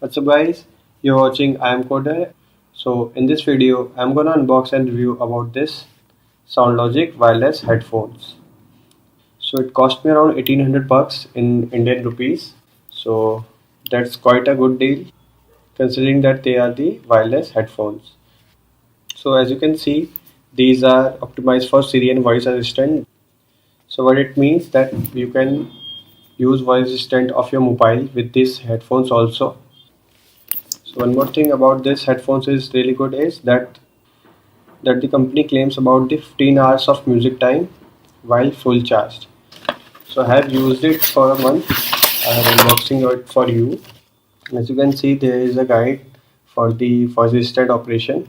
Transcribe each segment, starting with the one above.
What's up guys, you're watching I am Coder. So in this video I'm gonna unbox and review about this SoundLogic wireless headphones. So it cost me around 1800 bucks in Indian rupees. So that's quite a good deal considering that they are the wireless headphones. So as you can see, these are optimized for Siri and voice assistant. So what it means that you can use voice assistant of your mobile with these headphones also. So one more thing about this headphones is really good is that the company claims about the 15 hours of music time while full charged. So I have used it for a month. I am unboxing it for you. As you can see, there is a guide for the voice assistant operation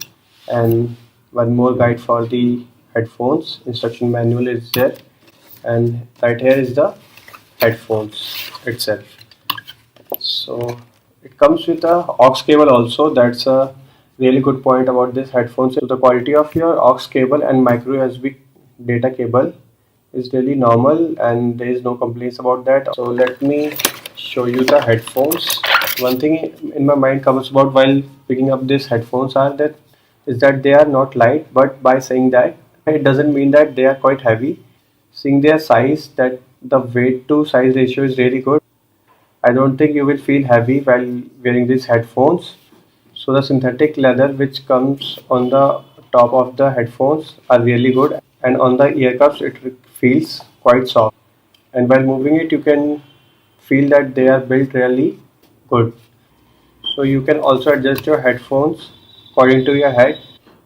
and one more guide for the headphones. Instruction manual is there, and right here is the headphones itself. So it comes with a aux cable also. That's a really good point about this headphones. So the quality of your aux cable and micro USB data cable is really normal and there is no complaints about that. So let me show you the headphones. One thing in my mind comes about while picking up these headphones are that is that they are not light, but by saying that it doesn't mean that they are quite heavy. Seeing their size, that the weight to size ratio is really good. I don't think you will feel heavy while wearing these headphones. So the synthetic leather which comes on the top of the headphones are really good, and on the ear cuffs it feels quite soft. And while moving it you can feel that they are built really good. So you can also adjust your headphones according to your head,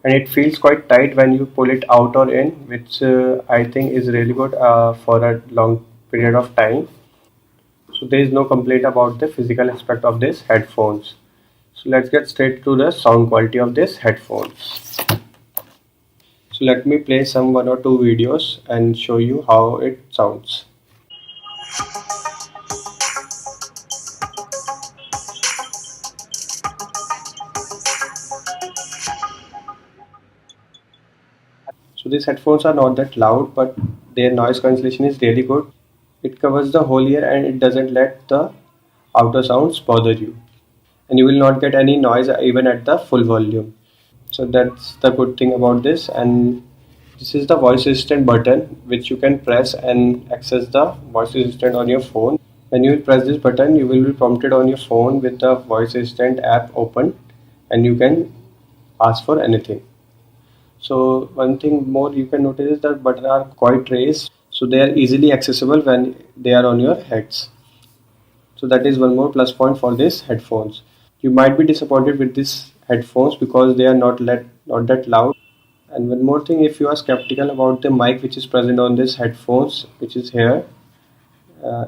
and it feels quite tight when you pull it out or in, which I think is really good for a long period of time. So there is no complaint about the physical aspect of this headphones. So let's get straight to the sound quality of this headphones. So let me play some one or two videos and show you how it sounds. So these headphones are not that loud, but their noise cancellation is really good. It covers the whole ear and it doesn't let the outer sounds bother you. And you will not get any noise even at the full volume. So that's the good thing about this. And this is the voice assistant button which you can press and access the voice assistant on your phone. When you will press this button, you will be prompted on your phone with the voice assistant app open, and you can ask for anything. So one thing more you can notice is that buttons are quite raised, so they are easily accessible when they are on your heads. So that is one more plus point for these headphones. You might be disappointed with these headphones because they are not that loud. And one more thing, if you are skeptical about the mic which is present on this headphones, which is here,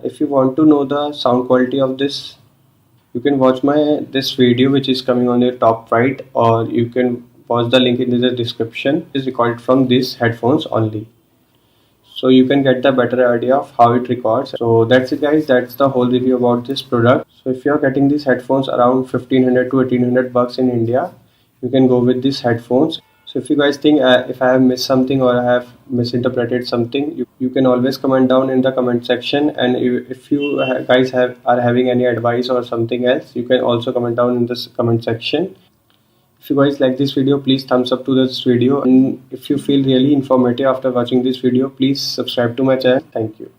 if you want to know the sound quality of this, you can watch my this video which is coming on your top right, or you can watch the link in the description. It is recorded from these headphones only, so you can get the better idea of how it records. So that's it guys, that's the whole review about this product. So if you are getting these headphones around 1500 to 1800 bucks in India, you can go with these headphones. So if you guys think if I have missed something or I have misinterpreted something, you can always comment down in the comment section. And if you guys are having any advice or something else, you can also comment down in this comment section. If you guys like this video, please thumbs up to this video, and if you feel really informative after watching this video, please subscribe to my channel. Thank you.